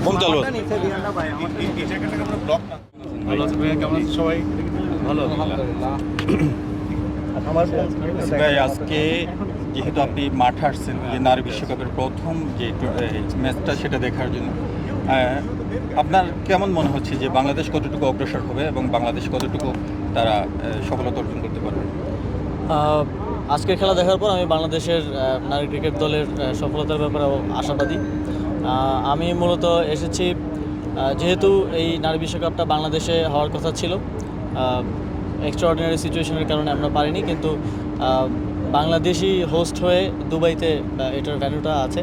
Phone চালু আছে। ভালো আছে ভাইয়া, কেমন আছে সবাই? ভালো আমার ভাই, আজকে যেহেতু আপনি মাঠে আসছেন যে নারী বিশ্বকাপের প্রথম যে ম্যাচটা সেটা দেখার জন্য, আপনার কেমন মনে হচ্ছে যে বাংলাদেশ কতটুকু অগ্রসর হবে এবং বাংলাদেশ কতটুকু তারা সফলতা অর্জন করতে পারবে? আজকের খেলা দেখার পর আমি বাংলাদেশের নারী ক্রিকেট দলের সফলতার ব্যাপারে আশাবাদী। আমি মূলত এসেছি যেহেতু এই নারী বিশ্বকাপটা বাংলাদেশে হওয়ার কথা ছিল, এক্সট্রাঅর্ডিনারি সিচুয়েশনের কারণে আমরা পারিনি, কিন্তু বাংলাদেশি হোস্ট হয়ে দুবাইতে এটার ভ্যান্যুটা আছে।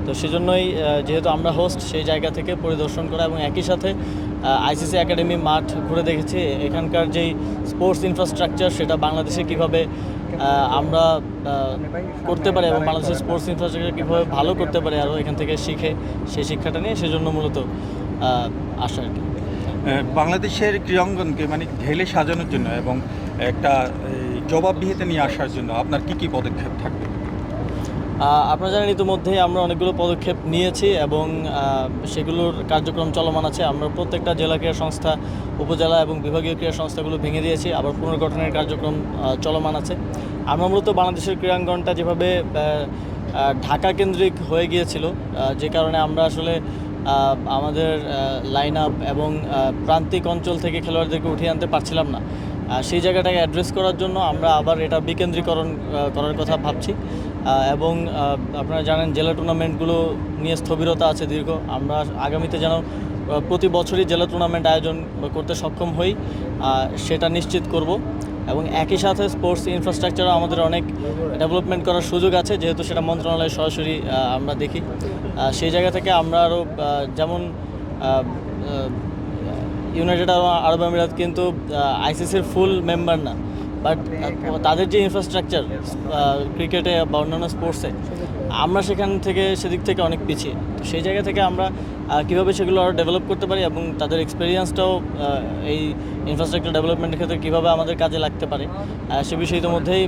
তো সেজন্যই যেহেতু আমরা হোস্ট, সেই জায়গা থেকে পরিদর্শন করা এবং একই সাথে আইসিসি একাডেমি মাঠ ঘুরে দেখেছি। এখানকার যেই স্পোর্টস ইনফ্রাস্ট্রাকচার সেটা বাংলাদেশে কীভাবে আমরা করতে পারি এবং বাংলাদেশের স্পোর্টস ইনফ্রাস্ট্রাকচার কীভাবে ভালো করতে পারি আরও এখান থেকে শিখে সেই শিক্ষাটা নিয়ে সেজন্য মূলত আসা আর কি। বাংলাদেশের ক্রীড়াঙ্গনকে মানে ঢেলে সাজানোর জন্য এবং একটা জবাবদিহিতা নিয়ে আসার জন্য আপনার কী কী পদক্ষেপ থাকবে? আপনারা জানেন ইতিমধ্যেই আমরা অনেকগুলো পদক্ষেপ নিয়েছি এবং সেগুলোর কার্যক্রম চলমান আছে। আমরা প্রত্যেকটা জেলা ক্রীড়া সংস্থা, উপজেলা এবং বিভাগীয় ক্রীড়া সংস্থাগুলো ভেঙে দিয়েছি, আবার পুনর্গঠনের কার্যক্রম চলমান আছে। আমরা মূলত বাংলাদেশের ক্রীড়াঙ্গনটা যেভাবে ঢাকা কেন্দ্রিক হয়ে গিয়েছিল, যে কারণে আমরা আসলে আমাদের লাইন আপ এবং প্রান্তিক অঞ্চল থেকে খেলোয়াড়দেরকে উঠিয়ে আনতে পারছিলাম না। সেই জায়গাটাকে অ্যাড্রেস করার জন্য আমরা আবার এটা বিকেন্দ্রীকরণ করার কথা ভাবছি এবং আপনারা জানেন জেলা টুর্নামেন্টগুলো নিয়ে স্থবিরতা আছে দীর্ঘ। আমরা আগামীতে যেন প্রতি বছরই জেলা টুর্নামেন্ট আয়োজন করতে সক্ষম হই, সেটা নিশ্চিত করব এবং একই সাথে স্পোর্টস ইনফ্রাস্ট্রাকচারও আমাদের অনেক ডেভেলপমেন্ট করার সুযোগ আছে, যেহেতু সেটা মন্ত্রণালয়ে সরাসরি আমরা দেখি। সেই জায়গা থেকে আমরা আরও যেমন ইউনাইটেড আরব আমিরাত কিন্তু আইসিসির ফুল মেম্বার না, বাট তাদের যে ইনফ্রাস্ট্রাকচার ক্রিকেটে বা অন্যান্য স্পোর্টসে আমরা সেদিক থেকে অনেক পিছিয়ে। তো সেই জায়গা থেকে আমরা কীভাবে সেগুলো আরও ডেভেলপ করতে পারি এবং তাদের এক্সপিরিয়েন্সটাও এই ইনফ্রাস্ট্রাকচার ডেভেলপমেন্টের ক্ষেত্রে কীভাবে আমাদের কাজে লাগতে পারে সে বিষয়ে ইতিমধ্যেই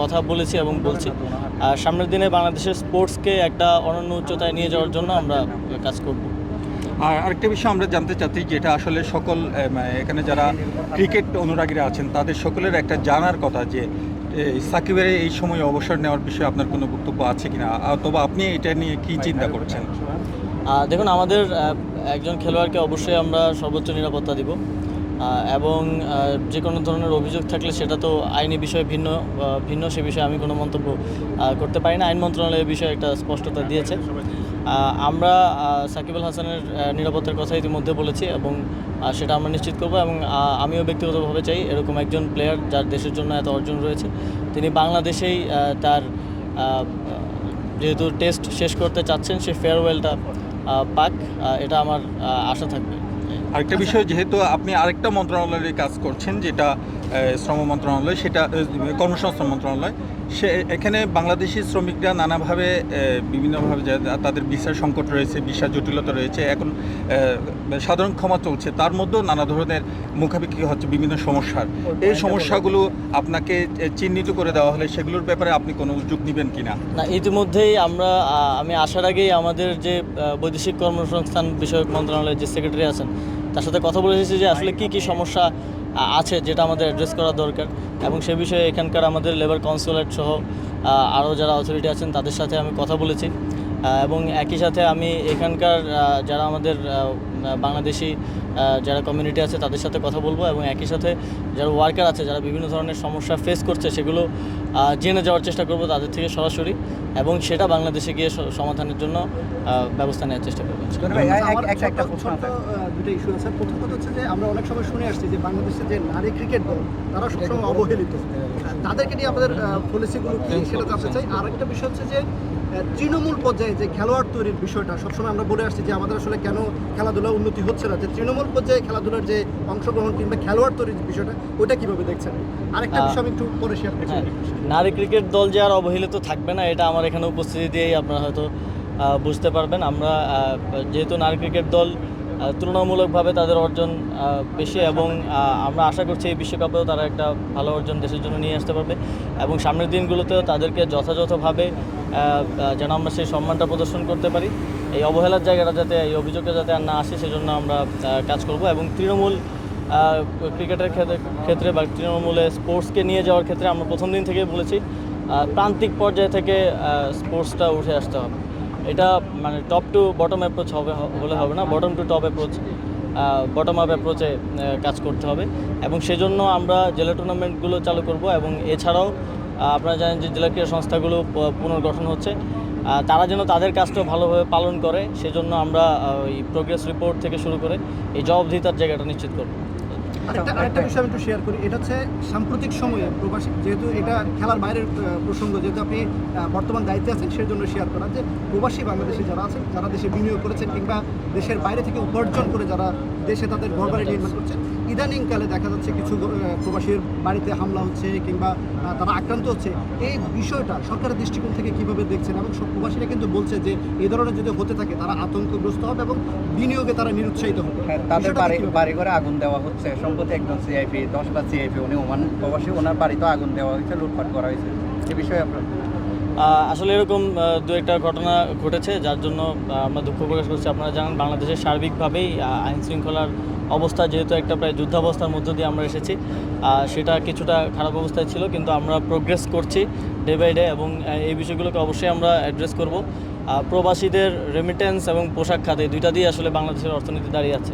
কথা বলেছি এবং বলছি। সামনের দিনে বাংলাদেশের স্পোর্টসকে একটা অনন্য উচ্চতায় নিয়ে যাওয়ার জন্য আমরা কাজ করব। আর আরেকটা বিষয় আমরা জানতে চাচ্ছি, যেটা আসলে সকল এখানে যারা ক্রিকেট অনুরাগীরা আছেন তাদের সকলের একটা জানার কথা, যে সাকিবের এই সময় অবসর নেওয়ার বিষয়ে আপনার কোনো বক্তব্য আছে কিনা, অথবা আপনি এটা নিয়ে কী চিন্তা করছেন? দেখুন, আমাদের একজন খেলোয়াড়কে অবশ্যই আমরা সর্বোচ্চ নিরাপত্তা দিব এবং যে কোনো ধরনের অভিযোগ থাকলে সেটা তো আইনি বিষয়ে ভিন্ন সে বিষয়ে আমি কোনো মন্তব্য করতে পারি না। আইন মন্ত্রণালয় বিষয়ে একটা স্পষ্টতা দিয়েছে। আমরা সাকিব আল হাসানের নিরাপত্তার কথা ইতিমধ্যে বলেছি এবং সেটা আমরা নিশ্চিত করব এবং আমিও ব্যক্তিগতভাবে চাই এরকম একজন প্লেয়ার যার দেশের জন্য এত অর্জন রয়েছে, তিনি বাংলাদেশেই তার যেহেতু টেস্ট শেষ করতে চাচ্ছেন সে ফেয়ারওয়েলটা পাক, এটা আমার আশা থাকবে। আরেকটা বিষয়, যেহেতু আপনি আরেকটা মন্ত্রণালয়ে কাজ করছেন, যেটা শ্রম মন্ত্রণালয়, সেটা কর্মসংস্থান মন্ত্রণালয়, এখানে বাংলাদেশি শ্রমিকরা নানাভাবে বিভিন্নভাবে তাদের ভিসার সংকট রয়েছে, ভিসার জটিলতা রয়েছে, এখন সাধারণ ক্ষমা চলছে, তার মধ্যেও নানা ধরনের মুখাপেক্ষি হচ্ছে বিভিন্ন সমস্যার। এই সমস্যাগুলো আপনাকে চিহ্নিত করে দেওয়া হলে সেগুলোর ব্যাপারে আপনি কোনো উদ্যোগ নেবেন কি না? না, ইতিমধ্যেই আমি আসার আগেই আমাদের যে বৈদেশিক কর্মসংস্থান বিষয়ক মন্ত্রণালয়ের যে সেক্রেটারি আছেন তার সাথে কথা বলে এসেছি যে আসলে কী সমস্যা আছে যেটা আমাদের অ্যাড্রেস করা দরকার, এবং সে বিষয়ে এখানকার আমাদের লেবার কনসুলেট সহ আরও যারা অথরিটি আছেন তাদের সাথে আমি কথা বলেছি এবং একই সাথে আমি এখানকার যারা আমাদের বাংলাদেশি যারা কমিউনিটি আছে তাদের সাথে কথা বলবো এবং একই সাথে যারা ওয়ার্কার আছে যারা বিভিন্ন ধরনের সমস্যা ফেস করছে সেগুলো জেনে যাওয়ার চেষ্টা করব তাদের থেকে সরাসরি, এবং সেটা বাংলাদেশে গিয়ে সমাধানের জন্য ব্যবস্থা নেওয়ার চেষ্টা করবো। দুটো ইস্যু আছে। প্রথম কথা হচ্ছে যে আমরা অনেক সময় শুনে আসছি যে বাংলাদেশের যে নারী ক্রিকেট দল তারা সবসময় অবহেলিত, তাদেরকে নিয়ে আমাদের পলিসিগুলো কি সেটা জানতে চাই। আরেকটা বিষয় হচ্ছে যে তৃণমূল পর্যায়ে যে খেলোয়াড় তৈরির বিষয়টা সবসময় আমরা বলে আসছি যে আমাদের আসলে কেন খেলাধুলা উন্নতি হচ্ছে না, যে তৃণমূল পর্যায়ে খেলাধুলার যে অংশগ্রহণ কিংবা খেলোয়াড় তৈরির বিষয়টা ওটা কীভাবে দেখছেন? আরেকটা বিষয় আমি একটু পরে শেয়ার করছি। নারী ক্রিকেট দল যে আর অবহেলিত থাকবে না এটা আমার এখানে উপস্থিতি দিয়েই আপনারা হয়তো বুঝতে পারবেন। আমরা যেহেতু নারী ক্রিকেট দল তুলনামূলকভাবে তাদের অর্জন বেশি এবং আমরা আশা করছি এই বিশ্বকাপেও তারা একটা ভালো অর্জন দেশের জন্য নিয়ে আসতে পারবে এবং সামনের দিনগুলোতেও তাদেরকে যথাযথভাবে যেন আমরা সেই সম্মানটা প্রদর্শন করতে পারি। এই অবহেলার জায়গাটা যাতে, এই অভিযোগটা যাতে আর না আসে সেজন্য আমরা কাজ করব এবং তৃণমূল ক্রিকেটের ক্ষেত্রে বা তৃণমূলে স্পোর্টসকে নিয়ে যাওয়ার ক্ষেত্রে আমরা প্রথম দিন থেকেই বলেছি প্রান্তিক পর্যায় থেকে স্পোর্টসটা উঠে আসতে হবে। এটা মানে টপ টু বটম অ্যাপ্রোচ হলে হবে না, bottom to top approach, bottom up অ্যাপ্রোচে কাজ করতে হবে এবং সেজন্য আমরা জেলা টুর্নামেন্টগুলো চালু করব এবং এছাড়াও আপনারা জানেন যে জেলা ক্রীড়া সংস্থাগুলো পুনর্গঠন হচ্ছে, তারা যেন তাদের কাজটাও ভালোভাবে পালন করে সেজন্য আমরা ওই প্রোগ্রেস রিপোর্ট থেকে শুরু করে এই জবাবদিহিতার জায়গাটা নিশ্চিত করব। আরেকটা বিষয় আমি একটু শেয়ার করি, এটা হচ্ছে সাম্প্রতিক সময়ে প্রবাসী, যেহেতু এটা খেলার বাইরের প্রসঙ্গ, যেহেতু আপনি বর্তমান দায়িত্বে আছেন সেই জন্য শেয়ার করা, যে প্রবাসী বাংলাদেশি যারা আছেন, যারা দেশে বিনিয়োগ করেছেন কিংবা দেশের বাইরে থেকে উপার্জন করে যারা দেশে তাদের ঘরবাড়ি নির্মাণ করছেন, ইদানিংকালে দেখা যাচ্ছে কিছু প্রবাসীর বাড়িতে হামলা হচ্ছে কিংবা তারা আক্রান্ত হচ্ছে। এই বিষয়টা সরকারের দৃষ্টিকোণ থেকে কিভাবে দেখছেন? এবং সব প্রবাসীরা কিন্তু বলছে যে এই ধরনের যদি হতে থাকে তারা আতঙ্কগ্রস্ত হবে এবং বিনিয়োগে তারা নিরুৎসাহিত হবে। তাদের বাড়ি ঘরে আগুন দেওয়া হচ্ছে। সম্প্রতি একজন সিআইপি, 10টা সিআইপি, উনি ওমান প্রবাসী, ওনার বাড়িতেও আগুন দেওয়া হয়েছে, লুটপাট করা হয়েছে। এ বিষয়ে আপনার আসলে এরকম দু একটা ঘটনা ঘটেছে যার জন্য আমরা দুঃখ প্রকাশ করছি। আপনারা জানেন বাংলাদেশের সার্বিকভাবেই আইন শৃঙ্খলার অবস্থা যেহেতু একটা প্রায় যুদ্ধাবস্থার মধ্য দিয়ে আমরা এসেছি, সেটা কিছুটা খারাপ অবস্থায় ছিল, কিন্তু আমরা প্রোগ্রেস করছি ডে বাই ডে এবং এই বিষয়গুলোকে অবশ্যই আমরা অ্যাড্রেস করব। প্রবাসীদের রেমিটেন্স এবং পোশাক খাতে দুইটা দিয়ে আসলে বাংলাদেশের অর্থনীতি দাঁড়িয়ে আছে।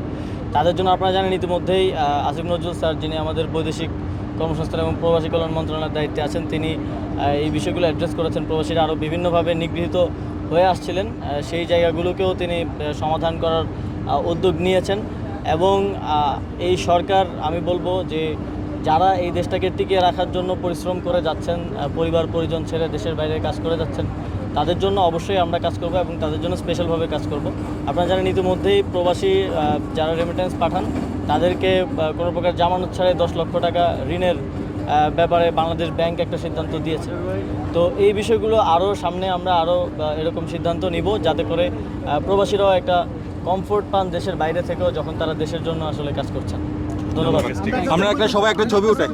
তাদের জন্য আপনারা জানেন ইতিমধ্যেই আসিফ নজরুল স্যার, যিনি আমাদের বৈদেশিক কর্মসংস্থান এবং প্রবাসী কল্যাণ মন্ত্রণালয়ের দায়িত্বে আছেন, তিনি এই বিষয়গুলো অ্যাড্রেস করেছেন। প্রবাসীরা আরও বিভিন্নভাবে নিগৃহীত হয়ে আসছিলেন, সেই জায়গাগুলোকেও তিনি সমাধান করার উদ্যোগ নিয়েছেন এবং এই সরকার, আমি বলবো যে যারা এই দেশটাকে টিকিয়ে রাখার জন্য পরিশ্রম করে যাচ্ছেন, পরিবার পরিজন ছেড়ে দেশের বাইরে কাজ করে যাচ্ছেন, তাদের জন্য অবশ্যই আমরা কাজ করব এবং তাদের জন্য স্পেশালভাবে কাজ করব। আপনারা জানেন ইতিমধ্যেই প্রবাসী যারা রেমিটেন্স পাঠান তাদেরকে কোনো প্রকার জামানত ছাড়াই 10 লক্ষ টাকা ঋণের ব্যাপারে বাংলাদেশ ব্যাংক একটা সিদ্ধান্ত দিয়েছে। তো এই বিষয়গুলো আরও সামনে আমরা আরও এরকম সিদ্ধান্ত নিব যাতে করে প্রবাসীরাও একটা কমফোর্ট পান দেশের বাইরে থেকেও যখন তারা দেশের জন্য আসলে কাজ করছেন। ধন্যবাদ। আমরা সবাই একটা ছবি উঠাই।